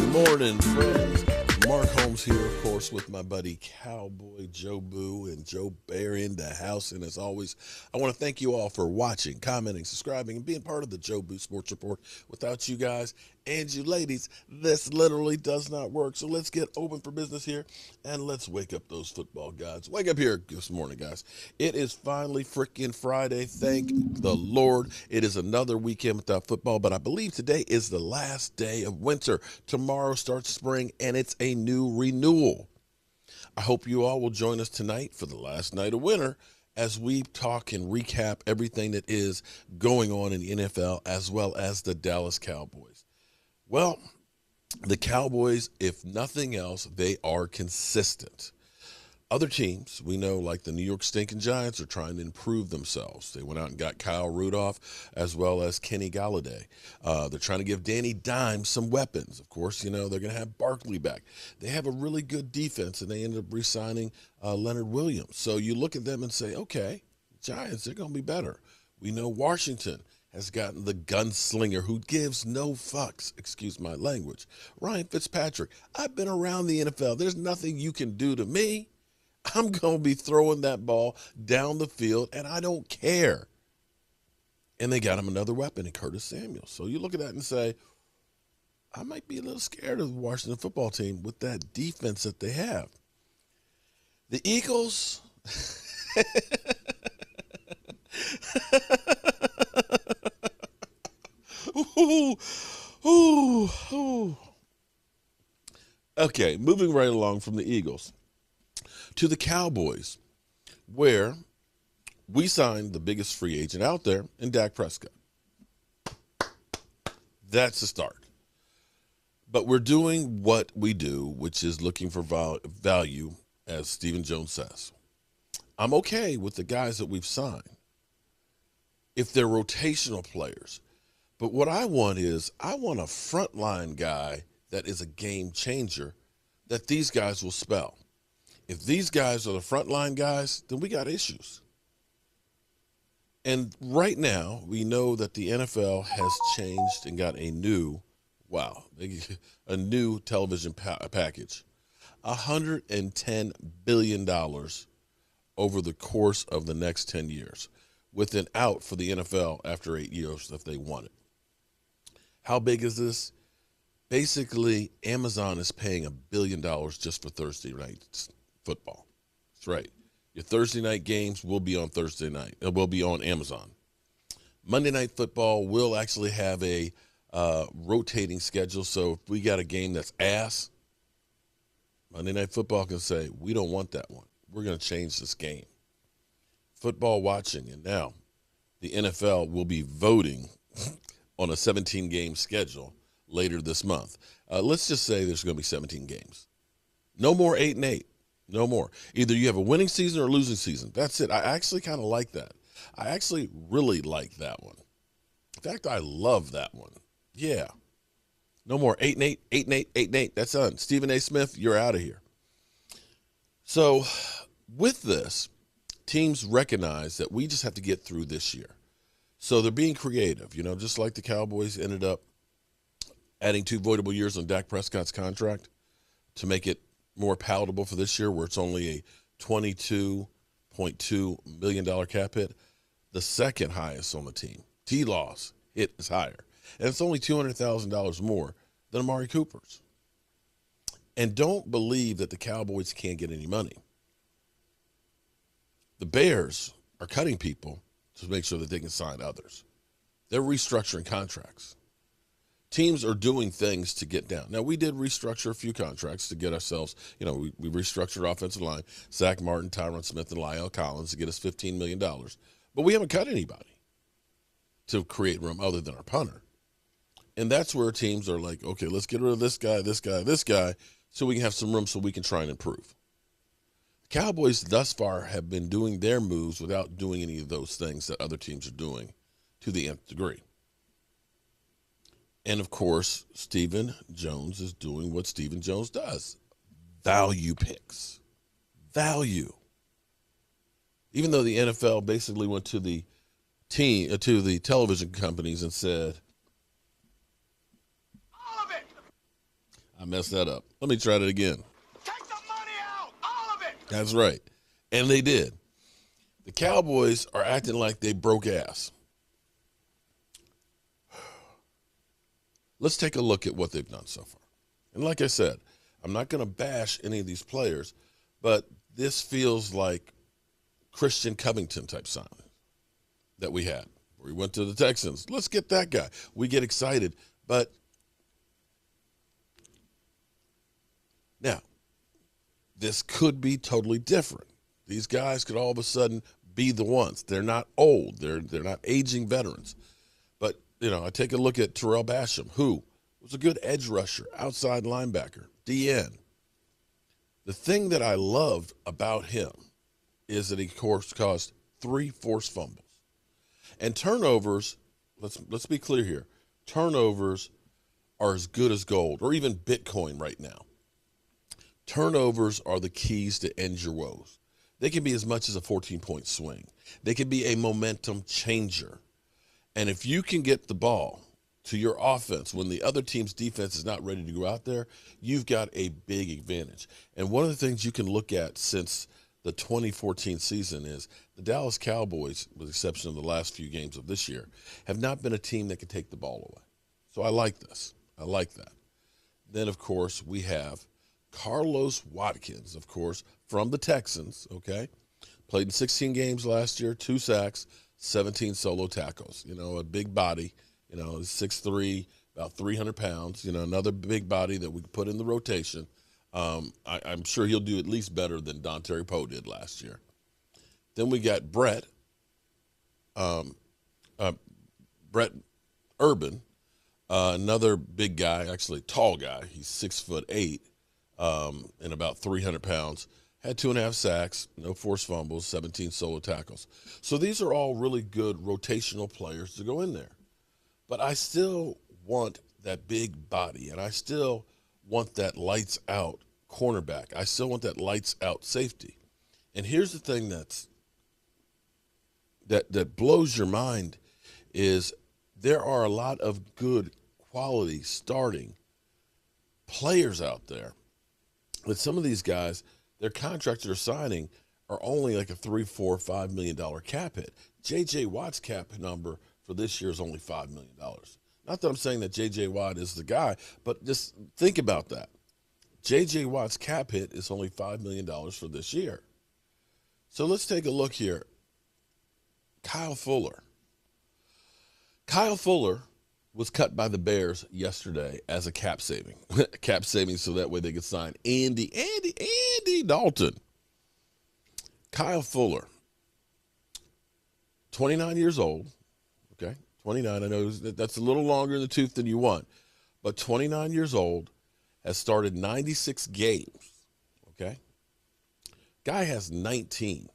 morning, friends. Mark Holmes here, of course, with my buddy Cowboy Joe Boo and Joe Bear in the house. And as always, I want to thank you all for watching, commenting, subscribing, and being part of the Joe Boo Sports Report. Without you guys and you ladies, this literally does not work. So let's get open for business here and let's wake up those football gods. Wake up here this morning, guys. It is finally freaking Friday. Thank the Lord. It is another weekend without football, but I believe today is the last day of winter. Tomorrow starts spring and it's a new renewal. I hope you all will join us tonight for the last night of winter as we talk and recap everything that is going on in the NFL as well as the Dallas Cowboys. Well, the Cowboys, if nothing else, they are consistent. Other teams, we know, like the New York Stinking Giants, are trying to improve themselves. They went out and got Kyle Rudolph as well as Kenny Galladay. They're trying to give Danny Dimes some weapons. Of course, you know, they're going to have Barkley back. They have a really good defense, and they ended up re-signing Leonard Williams. So you look at them and say, okay, Giants, they're going to be better. We know Washington has gotten the gunslinger who gives no fucks, excuse my language, Ryan Fitzpatrick. I've been around the NFL. There's nothing you can do to me. I'm going to be throwing that ball down the field, and I don't care. And they got him another weapon in Curtis Samuel. So you look at that and say, I might be a little scared of the Washington football team with that defense that they have. The Eagles, ooh, ooh, ooh. Okay, moving right along from the Eagles to the Cowboys, where we signed the biggest free agent out there in Dak Prescott. That's the start. But we're doing what we do, which is looking for value, as Stephen Jones says. I'm okay with the guys that we've signed if they're rotational players. But what I want is I want a frontline guy that is a game changer that these guys will spell. If these guys are the frontline guys, then we got issues. And right now, we know that the NFL has changed and got a new television package. $110 billion over the course of the next 10 years, with an out for the NFL after 8 years if they want it. How big is this? Basically, Amazon is paying $1 billion just for Thursday night football. That's right. Your Thursday night games will be on Thursday night. It will be on Amazon. Monday Night Football will actually have a rotating schedule. So if we got a game that's ass, Monday Night Football can say, we don't want that one. We're going to change this game. Football watching. And now the NFL will be voting on a 17-game schedule later this month. Let's just say there's going to be 17 games. No more 8-8. No more. Either you have a winning season or a losing season. That's it. I actually kind of like that. I actually really like that one. In fact, I love that one. Yeah. No more 8-8, 8-8, 8-8. That's done. Stephen A. Smith, you're out of here. So with this, teams recognize that we just have to get through this year. So they're being creative, you know, just like the Cowboys ended up adding 2 voidable years on Dak Prescott's contract to make it more palatable for this year, where it's only a $22.2 million cap hit, the second highest on the team. T-Law's hit is higher. And it's only $200,000 more than Amari Cooper's. And don't believe that the Cowboys can't get any money. The Bears are cutting people to make sure that they can sign others. They're restructuring contracts. Teams are doing things to get down. Now, we did restructure a few contracts to get ourselves, you know, we restructured our offensive line, Zach Martin, Tyron Smith, and Lyle Collins to get us $15 million. But we haven't cut anybody to create room other than our punter. And that's where teams are like, okay, let's get rid of this guy, this guy, this guy, so we can have some room so we can try and improve. The Cowboys thus far have been doing their moves without doing any of those things that other teams are doing to the nth degree. And, of course, Stephen Jones is doing what Stephen Jones does. Value picks. Value. Even though the NFL basically went to the television companies and said, I messed that up. Let me try that again. Take the money out, all of it. That's right. And they did. The Cowboys are acting like they broke ass. Let's take a look at what they've done so far. And like I said, I'm not going to bash any of these players, but this feels like Christian Covington type signing that we had. We went to the Texans. Let's get that guy. We get excited. But now, this could be totally different. These guys could all of a sudden be the ones. They're not old. They're not aging veterans. But, I take a look at Terrell Basham, who was a good edge rusher, outside linebacker, DN. The thing that I loved about him is that he, of course, caused 3 forced fumbles. And turnovers, let's be clear here, turnovers are as good as gold, or even Bitcoin right now. Turnovers are the keys to end your woes. They can be as much as a 14-point swing. They can be a momentum changer. And if you can get the ball to your offense when the other team's defense is not ready to go out there, you've got a big advantage. And one of the things you can look at since the 2014 season is the Dallas Cowboys, with the exception of the last few games of this year, have not been a team that can take the ball away. So I like this. I like that. Then, of course, we have Carlos Watkins, of course, from the Texans, okay? Played in 16 games last year, 2 sacks, 17 solo tackles. A big body, 6'3", about 300 pounds, another big body that we could put in the rotation. I'm sure he'll do at least better than Dontari Poe did last year. Then we got Brett Urban, another big guy, actually tall guy. He's 6'8", and about 300 pounds. Had 2.5 sacks, no forced fumbles, 17 solo tackles. So these are all really good rotational players to go in there. But I still want that big body, and I still want that lights out cornerback. I still want that lights out safety. And here's the thing that blows your mind is there are a lot of good quality starting players out there. But some of these guys, their contracts they're signing are only like a $3, $4, $5 million cap hit. J.J. Watt's cap number for this year is only $5 million. Not that I'm saying that J.J. Watt is the guy, but just think about that. J.J. Watt's cap hit is only $5 million for this year. So let's take a look here. Kyle Fuller. Kyle Fuller was cut by the Bears yesterday as a cap saving. Cap saving so that way they could sign Andy Dalton. Kyle Fuller, 29 years old, okay? 29, I know that's a little longer in the tooth than you want, but 29 years old, has started 96 games, okay? Guy has 19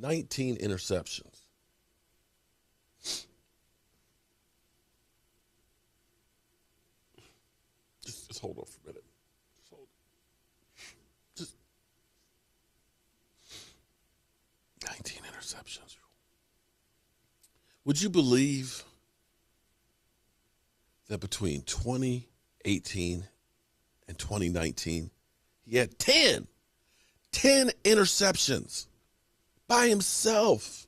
interceptions. Just hold on for a minute. Just 19 interceptions. Would you believe that between 2018 and 2019, he had 10 interceptions by himself?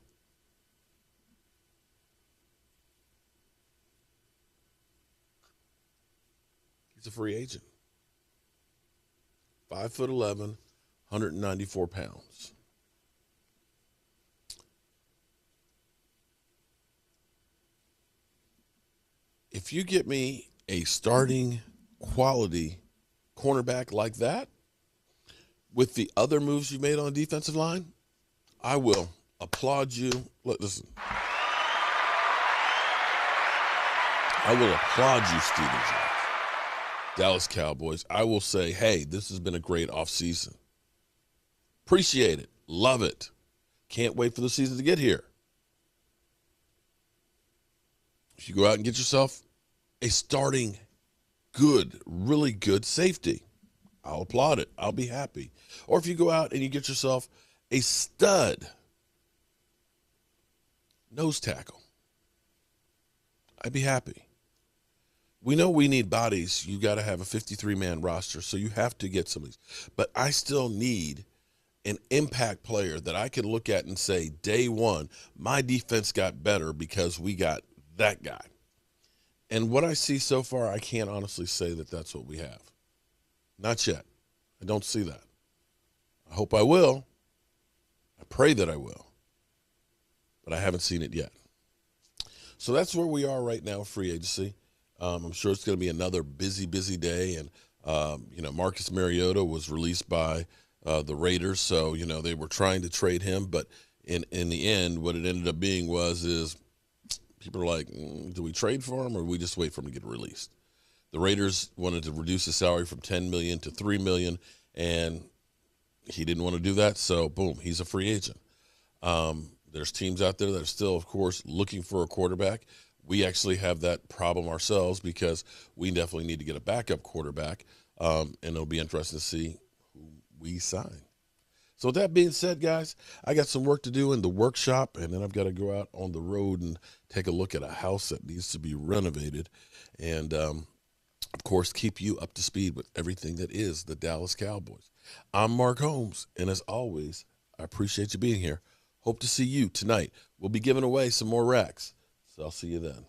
He's a free agent. 5'11", 194 pounds. If you get me a starting quality cornerback like that, with the other moves you made on the defensive line, I will applaud you. Look, listen. I will applaud you, Steven Jones. Dallas Cowboys. I will say, hey, this has been a great offseason. Appreciate it. Love it. Can't wait for the season to get here. If you go out and get yourself a starting good, really good safety, I'll applaud it. I'll be happy. Or if you go out and you get yourself a stud nose tackle, I'd be happy. we know we need bodies. You got to have a 53-man roster, so you have to get some of these. But I still need an impact player that I can look at and say, day one, my defense got better because we got that guy. And what I see so far, I can't honestly say that that's what we have. Not yet. I don't see that. I hope I will. I pray that I will. But I haven't seen it yet. So that's where we are right now, free agency. I'm sure it's going to be another busy day. And, Marcus Mariota was released by the Raiders. So, they were trying to trade him. But in the end, what it ended up being is people are like, do we trade for him or do we just wait for him to get released? The Raiders wanted to reduce his salary from $10 million to $3 million, and he didn't want to do that. So, boom, he's a free agent. There's teams out there that are still, of course, looking for a quarterback. We actually have that problem ourselves because we definitely need to get a backup quarterback, and it'll be interesting to see who we sign. So with that being said, guys, I got some work to do in the workshop, and then I've got to go out on the road and take a look at a house that needs to be renovated and, of course, keep you up to speed with everything that is the Dallas Cowboys. I'm Mark Holmes, and as always, I appreciate you being here. Hope to see you tonight. We'll be giving away some more racks, so I'll see you then.